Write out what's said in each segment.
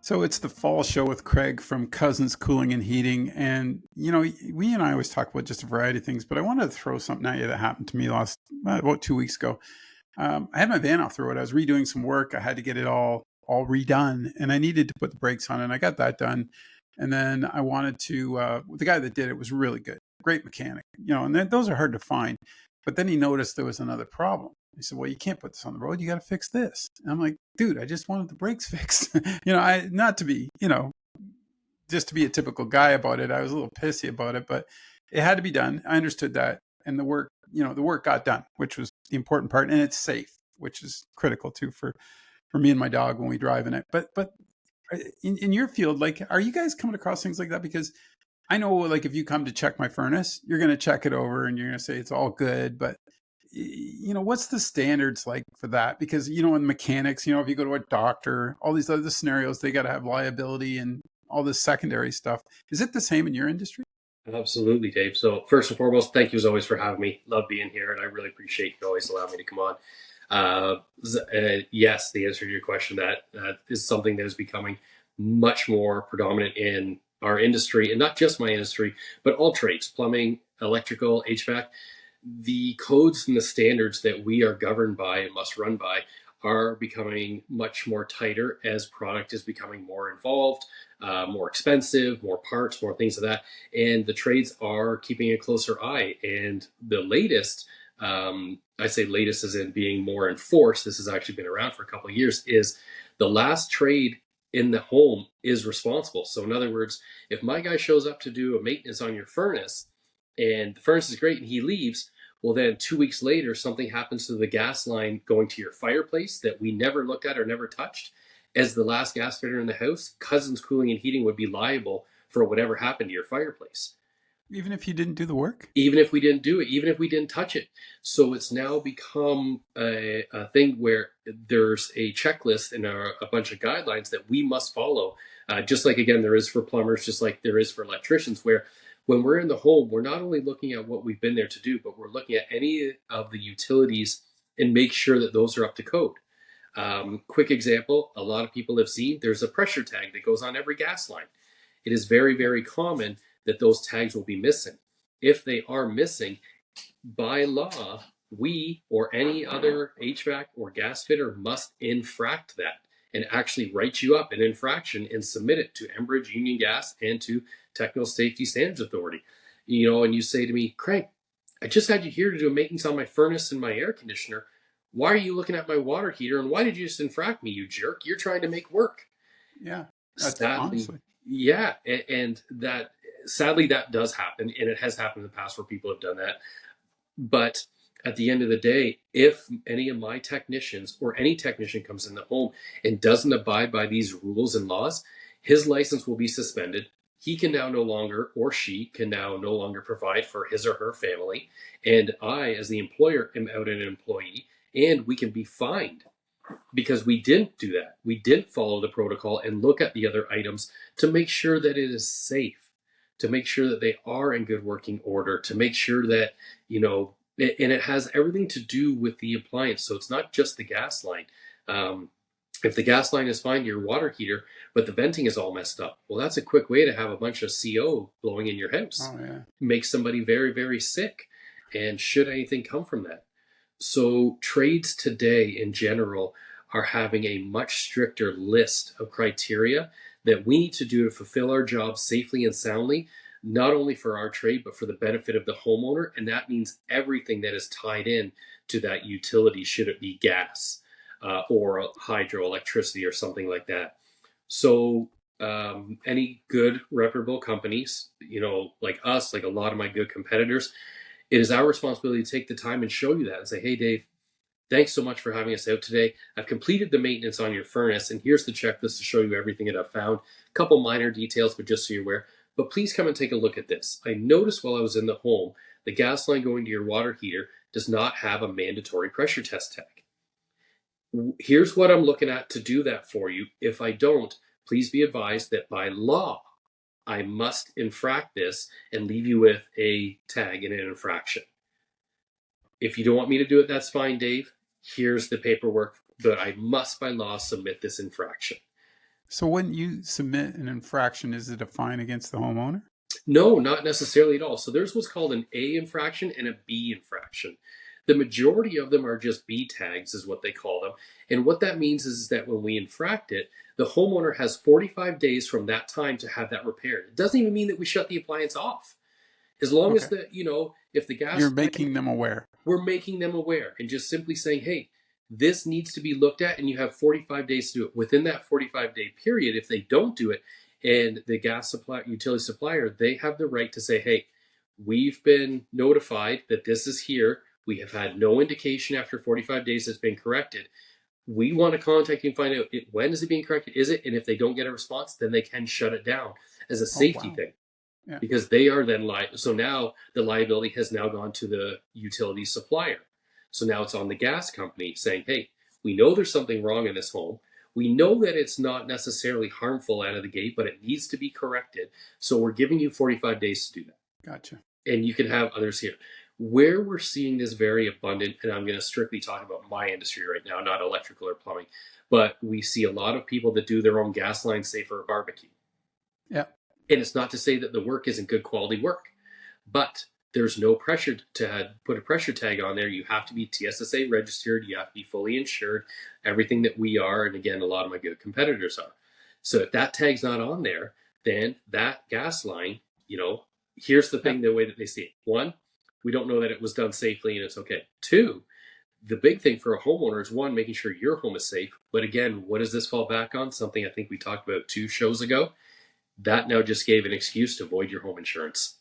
So it's the fall show with Craig from Cousins Cooling and Heating. And, we and I always talk about just a variety of things, but I wanted to throw something at you that happened to me about 2 weeks ago. I had my van off the road. I was redoing some work. I had to get it all redone, and I needed to put the brakes on, and I got that done. And then I wanted to, the guy that did it was really good, great mechanic, and those are hard to find. But then he noticed there was another problem. He said, "Well, you can't put this on the road. You got to fix this." And I'm like, "Dude, I just wanted the brakes fixed." I not to be, just to be a typical guy about it. I was a little pissy about it, but it had to be done. I understood that, and the work got done, which was the important part, and it's safe, which is critical too for me and my dog when we drive in it. But in your field, like, are you guys coming across things like that? Because I know, like, if you come to check my furnace, you're going to check it over and you're going to say it's all good, but what's the standards like for that? Because in mechanics, if you go to a doctor, all these other scenarios, they got to have liability and all this secondary stuff. Is it the same in your industry? Absolutely, Dave. So first and foremost, thank you as always for having me. Love being here, and I really appreciate you always allowing me to come on. Yes, the answer to your question, that is something that is becoming much more predominant in our industry, and not just my industry, but all trades, plumbing, electrical, HVAC. The codes and the standards that we are governed by and must run by are becoming much more tighter as product is becoming more involved, more expensive, more parts, more things of that. And the trades are keeping a closer eye. And the latest, I say latest as in being more enforced, this has actually been around for a couple of years, is the last trade in the home is responsible. So in other words, if my guy shows up to do a maintenance on your furnace and the furnace is great and he leaves, well, then 2 weeks later, something happens to the gas line going to your fireplace that we never looked at or never touched. As the last gas fitter in the house, Cousins Cooling and Heating would be liable for whatever happened to your fireplace, Even if you didn't do the work? even if we didn't do it, even if we didn't touch it. So it's now become a thing where there's a checklist and a bunch of guidelines that we must follow. Just like, again, there is for plumbers, just like there is for electricians, where when we're in the home, we're not only looking at what we've been there to do, but we're looking at any of the utilities and make sure that those are up to code. Quick example, a lot of people have seen there's a pressure tag that goes on every gas line. It is very, very common that those tags will be missing. If they are missing, by law, we or any other HVAC or gas fitter must infract that and actually write you up an infraction and submit it to Enbridge, Union Gas, and to Technical Safety Standards Authority. And you say to me, "Craig, I just had you here to do a maintenance on my furnace and my air conditioner. Why are you looking at my water heater? And why did you just infract me, you jerk? You're trying to make work." Yeah, that's Sadly, honestly. yeah, and that sadly that does happen, and it has happened in the past where people have done that. But at the end of the day, if any of my technicians or any technician comes in the home and doesn't abide by these rules and laws, his license will be suspended. He can now no longer, or she can now no longer provide for his or her family. And I, as the employer, am out an employee, and we can be fined because we didn't do that. We didn't follow the protocol and look at the other items to make sure that it is safe, to make sure that they are in good working order, to make sure that, and it has everything to do with the appliance. So it's not just the gas line. If the gas line is fine, your water heater, but the venting is all messed up, well, that's a quick way to have a bunch of CO blowing in your house. Oh, yeah. Makes somebody very, very sick. And should anything come from that? So trades today in general are having a much stricter list of criteria that we need to do to fulfill our jobs safely and soundly, not only for our trade, but for the benefit of the homeowner. And that means everything that is tied in to that utility, should it be gas or hydroelectricity or something like that. So any good reputable companies, like us, like a lot of my good competitors, it is our responsibility to take the time and show you that and say, "Hey, Dave, thanks so much for having us out today. I've completed the maintenance on your furnace, and here's the checklist to show you everything that I've found. A couple minor details, but just so you're aware. But please come and take a look at this. I noticed while I was in the home, the gas line going to your water heater does not have a mandatory pressure test tag. Here's what I'm looking at to do that for you. If I don't, please be advised that by law, I must infract this and leave you with a tag and an infraction. If you don't want me to do it, that's fine, Dave. Here's the paperwork, but I must by law submit this infraction." So when you submit an infraction, is it a fine against the homeowner? No, not necessarily at all. So there's what's called an A infraction and a B infraction. The majority of them are just B tags, is what they call them. And what that means is that when we infract it, the homeowner has 45 days from that time to have that repaired. It doesn't even mean that we shut the appliance off. As long as Okay. if the You're gas line, making them aware. we're making them aware and just simply saying, hey, this needs to be looked at and you have 45 days to do it. Within that 45-day period, if they don't do it, and the gas supply utility supplier, they have the right to say, hey, we've been notified that this is here. We have had no indication after 45 days it's been corrected. We want to contact you and find out when is it being corrected? Is it? And if they don't get a response, then they can shut it down as a Oh, safety wow. thing, Yeah. because they are then liable. So now the liability has now gone to the utility supplier. So now it's on the gas company saying, hey, we know there's something wrong in this home. We know that it's not necessarily harmful out of the gate, but it needs to be corrected. So we're giving you 45 days to do that. Gotcha. And you can have others here. Where we're seeing this very abundant, and I'm going to strictly talk about my industry right now, not electrical or plumbing, but we see a lot of people that do their own gas lines, say for a barbecue. Yeah. And it's not to say that the work isn't good quality work, but there's no pressure to put a pressure tag on there. You have to be TSSA registered. You have to be fully insured, everything that we are. And again, a lot of my good competitors are. So if that tag's not on there, then that gas line, here's the Yeah. thing, the way that they see it. One, we don't know that it was done safely and it's okay. Two, the big thing for a homeowner is one, making sure your home is safe. But again, what does this fall back on? Something I think we talked about 2 shows ago. That now just gave an excuse to void your home insurance.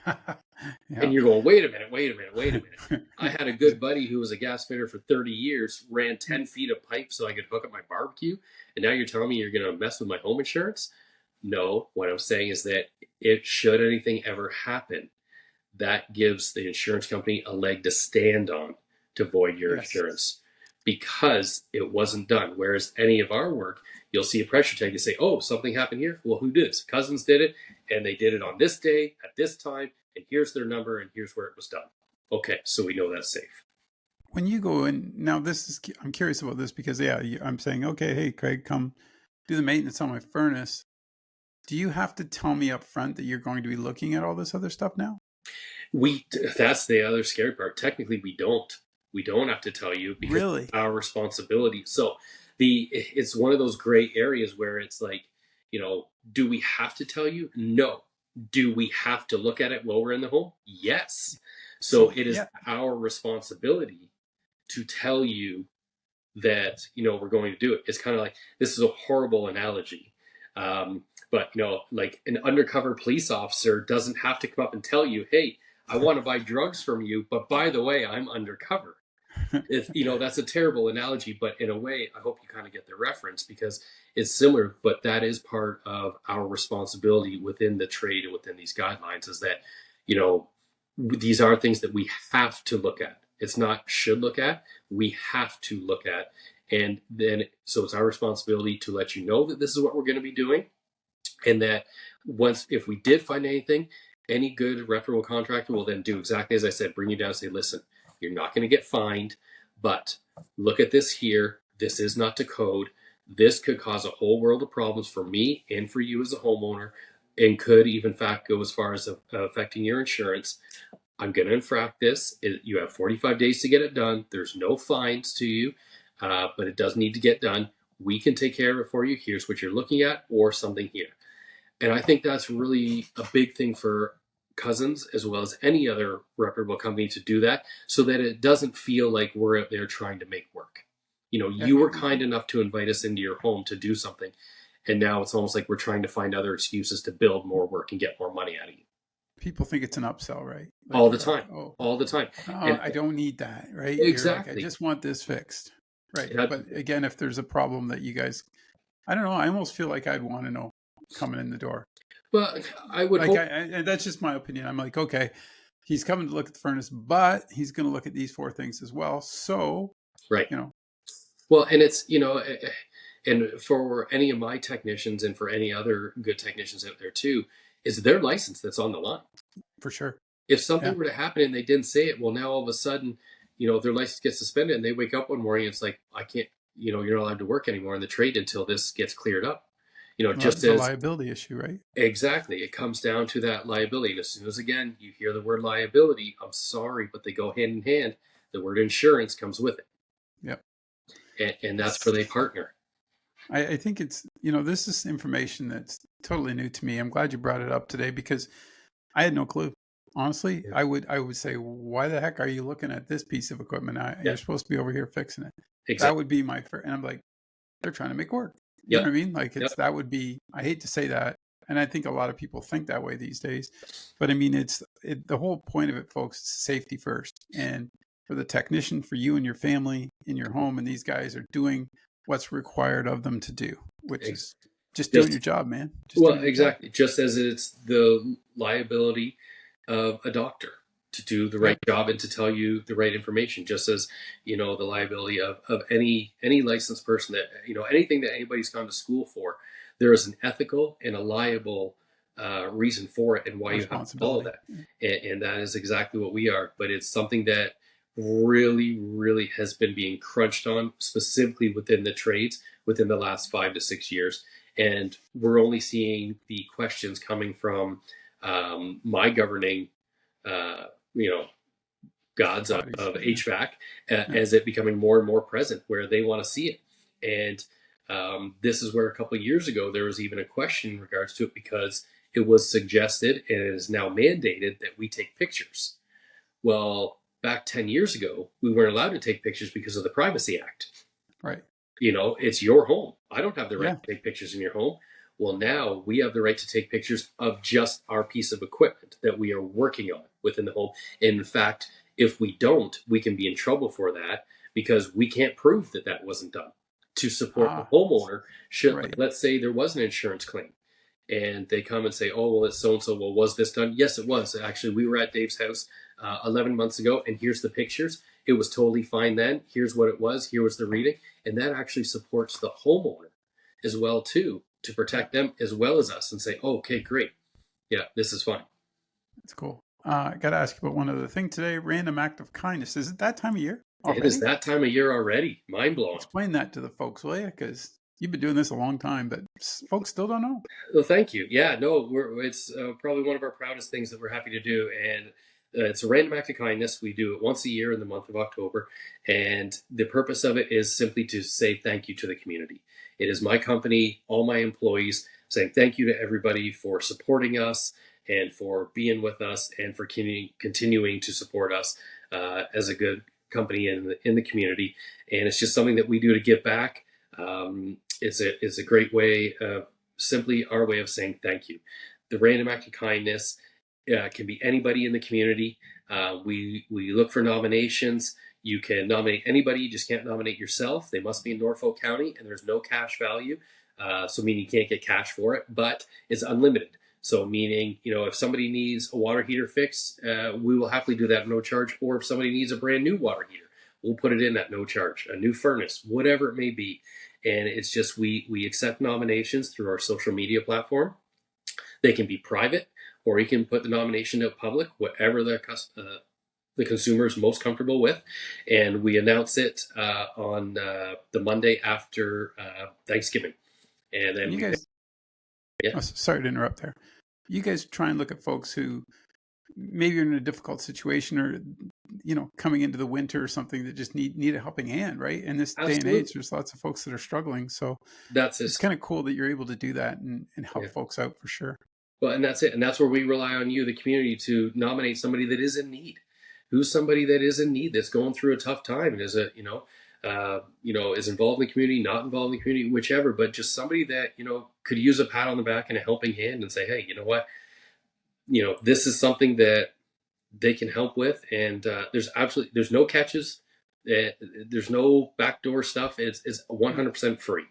Yeah. And you're going, wait a minute, wait a minute, wait a minute. I had a good buddy who was a gas fitter for 30 years, ran 10 feet of pipe so I could hook up my barbecue. And now you're telling me you're going to mess with my home insurance? No, what I'm saying is that if should anything ever happen, that gives the insurance company a leg to stand on to void your Yes. insurance because it wasn't done. Whereas any of our work, you'll see a pressure tag and say, oh, something happened here. Well, who did it? Cousins did it, and they did it on this day at this time, and here's their number, and here's where it was done. Okay, so we know that's safe. When you go in now, I'm curious about this because I'm saying, okay, hey, Craig, come do the maintenance on my furnace. Do you have to tell me up front that you're going to be looking at all this other stuff now? That's the other scary part. Technically, we don't. We don't have to tell you because Really? it's our responsibility. So it's one of those gray areas where it's like, do we have to tell you? No. Do we have to look at it while we're in the home? Yes. So So it is yeah, our responsibility to tell you that we're going to do it. It's kind of like, this is a horrible analogy, but like an undercover police officer doesn't have to come up and tell you, hey, I want to buy drugs from you, but by the way, I'm undercover. If that's a terrible analogy, but in a way I hope you kind of get the reference because it's similar, but that is part of our responsibility within the trade and within these guidelines, is that you know these are things that we have to look at. It's not should look at, we have to look at. And then so it's our responsibility to let you know that this is what we're going to be doing, and that once if we did find anything, any good reputable contractor will then do exactly as I said, bring you down and say, listen, you're not going to get fined, but look at this here. This is not to code. This could cause a whole world of problems for me and for you as a homeowner, and could even in fact go as far as affecting your insurance. I'm going to infract this. You have 45 days to get it done. There's no fines to you, but it does need to get done. We can take care of it for you. Here's what you're looking at, or something here. And I think that's really a big thing for Cousins as well as any other reputable company to do that, so that it doesn't feel like we're out there trying to make work. yeah. You were kind enough to invite us into your home to do something, and now it's almost like we're trying to find other excuses to build more work and get more money out of you. People think it's an upsell, right? All Like the you're like, time, oh, all the time. no, And I don't need that, right? You're like, I exactly. just want this fixed, right? And But again, if there's a problem that you guys, I don't know, I almost feel like I'd want to know coming in the door. but I would Like, hope. and that's just my opinion. I'm like, okay, he's coming to look at the furnace, but he's going to look at these four things as well. So, Right. you know, Well, and it's, and for any of my technicians and for any other good technicians out there too, is their license that's on the line. for sure. If something Yeah. were to happen and they didn't say it, well, now all of a sudden, their license gets suspended and they wake up one morning and it's like, I can't. you're not allowed to work anymore in the trade until this gets cleared up. Well, Just that's a as liability issue, right? exactly, it comes down to that liability. And as soon as, again, you hear the word liability, I'm sorry, but they go hand in hand. The word insurance comes with it. Yep. And that's where they partner. I think it's, this is information that's totally new to me. I'm glad you brought it up today because I had no clue. Honestly, Yeah. I would say, why the heck are you looking at this piece of equipment? Yeah, You're supposed to be over here fixing it. That exactly. would be my first, and I'm like, they're trying to make work. You know Yep. what I mean? Like Yep. that would be, I hate to say that. And I think a lot of people think that way these days, but I mean, the whole point of it, folks, is safety first. And for the technician, for you and your family in your home, and these guys are doing what's required of them to do, which Ex- is just doing Just your job, man. Just Well, doing your job. exactly. Just as it's the liability of a doctor to do the right Yep. job and to tell you the right information, just as the liability of any licensed person, that anything that anybody's gone to school for, there is an ethical and a liable reason for it and why you have to follow Responsibility. that, and that is exactly what we are. But it's something that really, really has been being crunched on, specifically within the trades, within the last 5 to 6 years. And we're only seeing the questions coming from my governing, uh, you know, gods Bodies. of Yeah. HVAC, Yeah. as it becoming more and more present where they want to see it. And this is where a couple of years ago there was even a question in regards to it, because it was suggested and it is now mandated that we take pictures. Well, back 10 years ago, we weren't allowed to take pictures because of the Privacy Act. Right. It's your home. I don't have the right Yeah. to take pictures in your home. Well, now we have the right to take pictures of just our piece of equipment that we are working on within the home. And in fact, if we don't, we can be in trouble for that because we can't prove that that wasn't done to support the Ah, homeowner. Should, like, right. let's say there was an insurance claim and they come and say, "Oh, well, it's so and so. Well, was this done?" Yes, it was. Actually, we were at Dave's house 11 months ago, and here's the pictures. It was totally fine then. Here's what it was. Here was the reading, and that actually supports the homeowner as well too, to Yeah. protect them as well as us, and say, oh, "Okay, great. Yeah, this is fine." That's cool. I got to ask you about one other thing today. Random act of kindness. Is it that time of year It is already? that time of year already. Mind blowing. Explain that to the folks, will you? Because you've been doing this a long time, but folks still don't know. Well, thank you. Yeah, no, it's probably one of our proudest things that we're happy to do, and it's a random act of kindness. We do it once a year in the month of October, and the purpose of it is simply to say thank you to the community. It is my company, all my employees, saying thank you to everybody for supporting us and for being with us and for continuing to support us as a good company in the community. And it's just something that we do to give back. It's a great way of simply our way of saying thank you. The random act of kindness can be anybody in the community. We look for nominations. You can nominate anybody. You just can't nominate yourself. They must be in Norfolk County, and there's no cash value. So meaning you can't get cash for it, but it's unlimited. So meaning, if somebody needs a water heater fixed, we will happily do that at no charge. Or if somebody needs a brand new water heater, we'll put it in at no charge. A new furnace, whatever it may be. And it's just we accept nominations through our social media platform. They can be private, or you can put the nomination out public, whatever the consumer is most comfortable with. And we announce it on the Monday after Thanksgiving. And And then you we, guys, yeah, oh, sorry to interrupt there. You guys try and look at folks who maybe are in a difficult situation or, coming into the winter or something that just need a helping hand, right? In this day and age, absolutely. there's lots of folks that are struggling. So That's it's it. kind of cool that you're able to do that and help Yeah. folks out for sure. Well, and that's it. And that's where we rely on you, the community, to nominate somebody that is in need. Who's somebody that is in need, that's going through a tough time, and is is involved in the community, not involved in the community, whichever, but just somebody that could use a pat on the back and a helping hand, and say, hey, you know what, this is something that they can help with, and there's no catches, there's no backdoor stuff. It's Yeah. 100% free,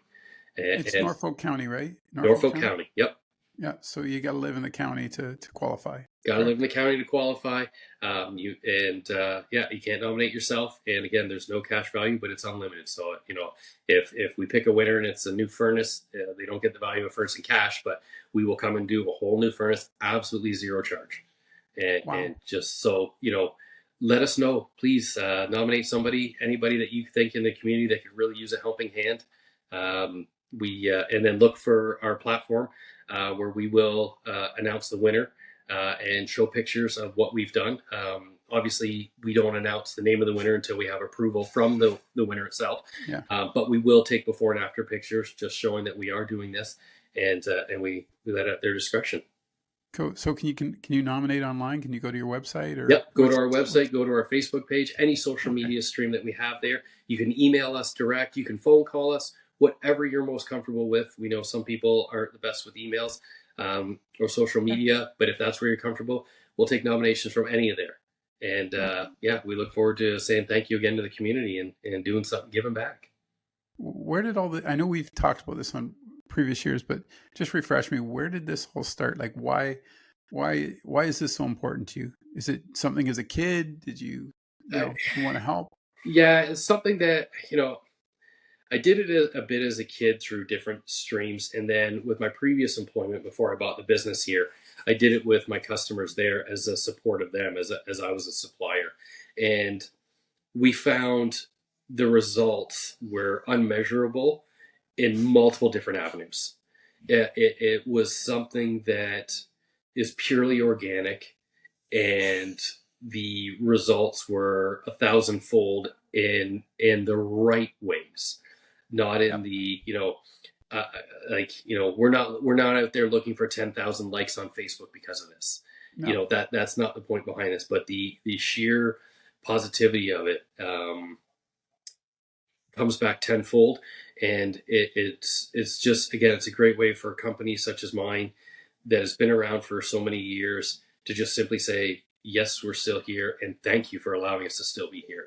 It's and Norfolk County, right? Norfolk Norfolk County. County. Yep. Yeah. So you got to live in the county to qualify. Got to live in Correct. the county to qualify. You can't nominate yourself. And again, there's no cash value, but it's unlimited. So if we pick a winner and it's a new furnace, they don't get the value of a furnace in cash, but we will come and do a whole new furnace, absolutely zero charge. And Wow. just so let us know. Please nominate somebody, anybody that you think in the community that could really use a helping hand. We and then look for our platform where we will announce the winner and show pictures of what we've done. Obviously, we don't announce the name of the winner until we have approval from the winner itself. Yeah. But we will take before and after pictures, just showing that we are doing this, and we let it at their discretion. Cool. So can you nominate online? Can you go to your website or Yep. Go to our website, go to our Facebook page, any social okay. media stream that we have there. You can email us direct, you can phone call us, whatever you're most comfortable with. We know some people aren't the best with emails or social media, but if that's where you're comfortable, we'll take nominations from any of there. And yeah, we look forward to saying thank you again to the community and doing something, giving back. Where did I know we've talked about this on previous years, but just refresh me. Where did this all start? Like why is this so important to you? Is it something as a kid? Did Uh, you want to help? yeah, it's something that, I did it a bit as a kid through different streams. And then with my previous employment before I bought the business here, I did it with my customers there as a support of them as I was a supplier. And we found the results were unmeasurable in multiple different avenues. It was something that is purely organic, and the results were a thousandfold in the right ways, not in Yep. the uh, we're not out there looking for 10,000 likes on Facebook because of this. No. That's not the point behind this, but the sheer positivity of it comes back tenfold. And it's just, again, it's a great way for a company such as mine that has been around for so many years to just simply say, yes, we're still here, and thank you for allowing us to still be here.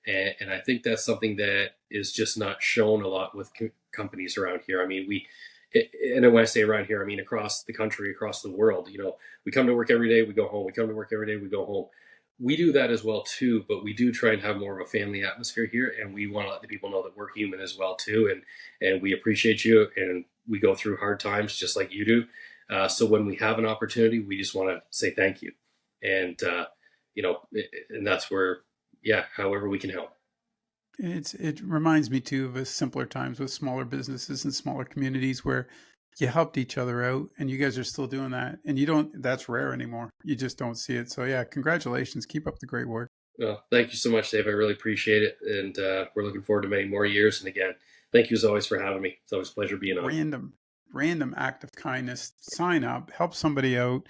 And I think that's something that is just not shown a lot with companies around here. I mean, and when I say around here, I mean across the country, across the world. We come to work every day, we go home. We come to work every day, we go home. We do that as well too, but we do try and have more of a family atmosphere here, and we want to let the people know that we're human as well too, and we appreciate you, and we go through hard times just like you do. So when we have an opportunity, we just want to say thank you, and and that's where, yeah, however we can help. It reminds me too of a simpler times with smaller businesses and smaller communities where you helped each other out, and you guys are still doing that, and you don't that's rare anymore. You just don't see it. So yeah, congratulations. Keep up the great work. Well, thank you so much, Dave. I really appreciate it, and we're looking forward to many more years. And again, thank you as always for having me. It's always a pleasure being on. Random act of kindness. Sign up, help somebody out.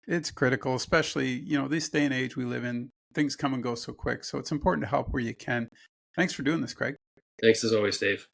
It's critical, especially, this day and age we live in. Things come and go so quick. So it's important to help where you can. Thanks for doing this, Craig. Thanks as always, Dave.